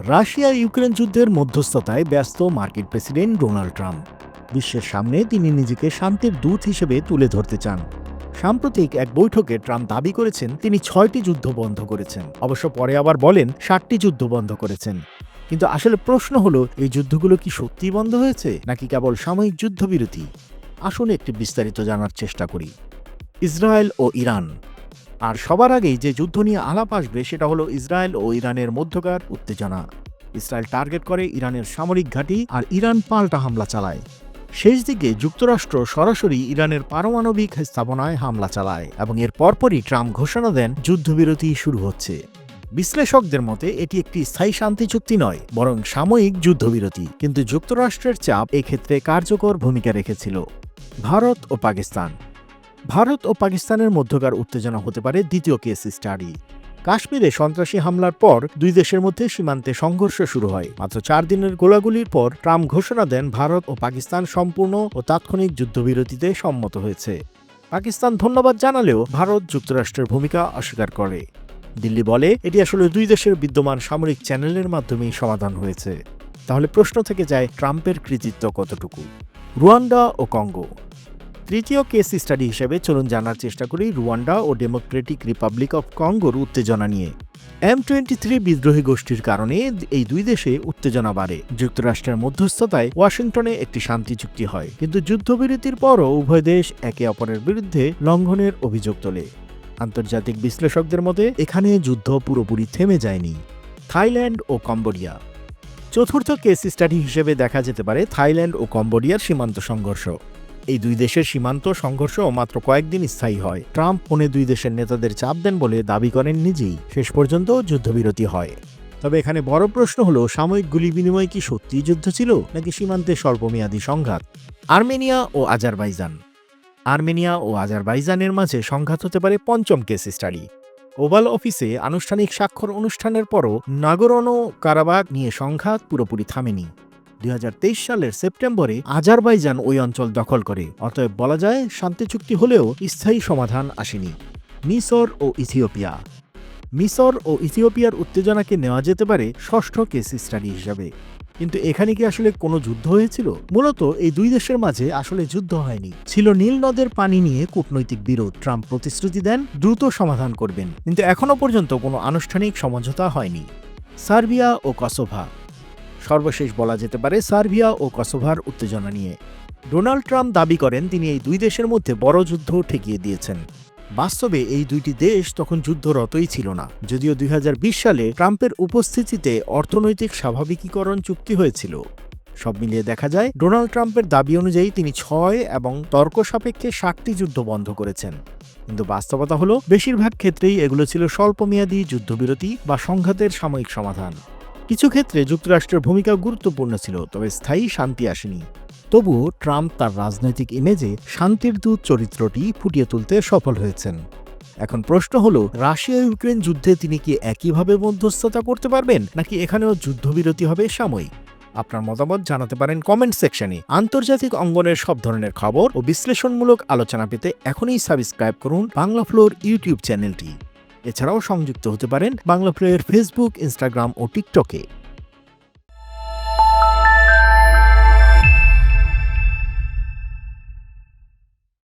Russia Ukraine যুদ্ধের মধ্যস্থতায় ব্যস্ত মার্কিন প্রেসিডেন্ট ডোনাল্ড ট্রাম্প বিশ্বের সামনে তিনি নিজেকে শান্তির দূত হিসেবে তুলে ধরতে চান। সাম্প্রতিক এক বৈঠকে ট্রাম্প দাবি করেছেন তিনি 6টি যুদ্ধ বন্ধ করেছেন, অবশ্য পরে আবার বলেন 7টি যুদ্ধ বন্ধ করেছেন। কিন্তু আসলে প্রশ্ন হলো, এই যুদ্ধগুলো কি সত্যিই বন্ধ হয়েছে নাকি কেবল সাময়িক যুদ্ধবিরতি? আসুন একটু বিস্তারিত জানার চেষ্টা করি। ইসরায়েল ও ইরান। আর সবার আগেই যে যুদ্ধ নিয়ে আলাপ আসবে সেটা হলো ইসরায়েল ও ইরানের মধ্যকার উত্তেজনা। ইসরায়েল টার্গেট করে ইরানের সামরিক ঘাঁটি আর ইরান পাল্টা হামলা চালায়। শেষ দিকে যুক্তরাষ্ট্র সরাসরি ইরানের পারমাণবিক স্থাপনায় হামলা চালায় এবং এর পরপরই ট্রাম্প ঘোষণা দেন যুদ্ধবিরতি শুরু হচ্ছে। বিশ্লেষকদের মতে এটি একটি স্থায়ী শান্তি চুক্তি নয়, বরং সাময়িক যুদ্ধবিরতি। কিন্তু যুক্তরাষ্ট্রের চাপ এক্ষেত্রে কার্যকর ভূমিকা রেখেছিল। ভারত ও পাকিস্তান। ভারত ও পাকিস্তানের মধ্যকার উত্তেজনা হতে পারে দ্বিতীয় কেস স্টাডি। কাশ্মীরে সন্ত্রাসী হামলার পর দুই দেশের মধ্যে সীমান্তে সংঘর্ষ শুরু হয়। মাত্র 4 দিনের গোলাগুলির পর ট্রাম্প ঘোষণা দেন ভারত ও পাকিস্তান সম্পূর্ণ ও তাৎক্ষণিক যুদ্ধবিরতিতে সম্মত হয়েছে। পাকিস্তান ধন্যবাদ জানালেও ভারত যুক্তরাষ্ট্রের ভূমিকা অস্বীকার করে। দিল্লি বলে এটি আসলে দুই দেশের বিদ্যমান সামরিক চ্যানেলের মাধ্যমেই সমাধান হয়েছে। তাহলে প্রশ্ন থেকে যায়, ট্রাম্পের কৃতিত্ব কতটুকু? রুয়ান্ডা ও কঙ্গো। তৃতীয় কেস স্টাডি হিসেবে চলুন জানার চেষ্টা করি রুয়ান্ডা ও ডেমোক্রেটিক রিপাবলিক অব কঙ্গোর উত্তেজনা নিয়ে। M23 বিদ্রোহী গোষ্ঠীর কারণে এই দুই দেশে উত্তেজনা বাড়ে। যুক্তরাষ্ট্রের মধ্যস্থতায় ওয়াশিংটনে একটি শান্তি চুক্তি হয়, কিন্তু যুদ্ধবিরতির পরও উভয় দেশ একে অপরের বিরুদ্ধে লঙ্ঘনের অভিযোগ তোলে। আন্তর্জাতিক বিশ্লেষকদের মতে এখানে যুদ্ধ পুরোপুরি থেমে যায়নি। থাইল্যান্ড ও কম্বোডিয়া। চতুর্থ কেস স্টাডি হিসেবে দেখা যেতে পারে থাইল্যান্ড ও কম্বোডিয়ার সীমান্ত সংঘর্ষ। এই দুই দেশের সীমান্ত সংঘর্ষ মাত্র কয়েকদিন স্থায়ী হয়। ট্রাম্প ফোনে দুই দেশের নেতাদের চাপ দেন বলে দাবি করেন নিজেই। শেষ পর্যন্ত যুদ্ধবিরতি হয়। তবে এখানে বড় প্রশ্ন হলো, সাময়িক গুলি বিনিময় কি সত্যিই যুদ্ধ ছিল নাকি সীমান্তে স্বল্পমেয়াদী সংঘাত? আর্মেনিয়া ও আজারবাইজান। আর্মেনিয়া ও আজারবাইজানের মাঝে সংঘাত হতে পারে পঞ্চম কেস স্টাডি। ওভাল অফিসে আনুষ্ঠানিক স্বাক্ষর অনুষ্ঠানের পরও নাগোরনো কারাবাখ নিয়ে সংঘাত পুরোপুরি থামেনি। 2023 সালের সেপ্টেম্বরে আজারবাইজান ওই অঞ্চল দখল করে। অতএব বলা যায় শান্তি চুক্তি হলেও স্থায়ী সমাধান আসেনি। মিসর ও ইথিওপিয়া। মিসর ও ইথিওপিয়ার উত্তেজনাকে নেওয়া যেতে পারে ষষ্ঠ কেস স্টাডি হিসাবে। কিন্তু এখানে কি আসলে কোনো যুদ্ধ হয়েছিল? মূলত এই দুই দেশের মাঝে আসলে যুদ্ধ হয়নি, ছিল নীল নদের পানি নিয়ে কূটনৈতিক বিরোধ। ট্রাম্প প্রতিশ্রুতি দেন দ্রুত সমাধান করবেন, কিন্তু এখনো পর্যন্ত কোনো আনুষ্ঠানিক সমঝোতা হয়নি। সার্বিয়া ও কসোভো। সর্বশেষ বলা যেতে পারে সার্বিয়া ও কসোভোর উত্তেজনা নিয়ে। ডোনাল্ড ট্রাম্প দাবি করেন তিনি এই দুই দেশের মধ্যে বড় যুদ্ধ ঠেকিয়ে দিয়েছেন। বাস্তবে এই দুইটি দেশ তখন যুদ্ধরতই ছিল না, যদিও 2020 সালে ট্রাম্পের উপস্থিতিতে অর্থনৈতিক স্বাভাবিকীকরণ চুক্তি হয়েছিল। সব মিলিয়ে দেখা যায় ডোনাল্ড ট্রাম্পের দাবি অনুযায়ী তিনি 6 এবং তর্ক সাপেক্ষে 7টি যুদ্ধ বন্ধ করেছেন। কিন্তু বাস্তবতা হলো বেশিরভাগ ক্ষেত্রেই এগুলো ছিল স্বল্পমেয়াদী যুদ্ধবিরতি বা সংঘাতের সাময়িক সমাধান। কিছু ক্ষেত্রে যুক্তরাষ্ট্রের ভূমিকা গুরুত্বপূর্ণ ছিল, তবে স্থায়ী শান্তি আসেনি। তবুও ট্রাম্প তার রাজনৈতিক ইমেজে শান্তির দূত চরিত্রটি ফুটিয়ে তুলতে সফল হয়েছেন। এখন প্রশ্ন হলো, রাশিয়া ইউক্রেন যুদ্ধে তিনি কি একইভাবে মধ্যস্থতা করতে পারবেন নাকি এখানেও যুদ্ধবিরতি হবে সাময়িক? আপনার মতামত জানাতে পারেন কমেন্ট সেকশনে। আন্তর্জাতিক অঙ্গনের সব ধরনের খবর ও বিশ্লেষণমূলক আলোচনা পেতে এখনই সাবস্ক্রাইব করুন বাংলা ফ্লোর ইউটিউব চ্যানেলটি। এছাড়াও সংযুক্ত হতে পারেন বাংলা ফ্লোরের ফেসবুক, ইনস্টাগ্রাম ও টিকটকে।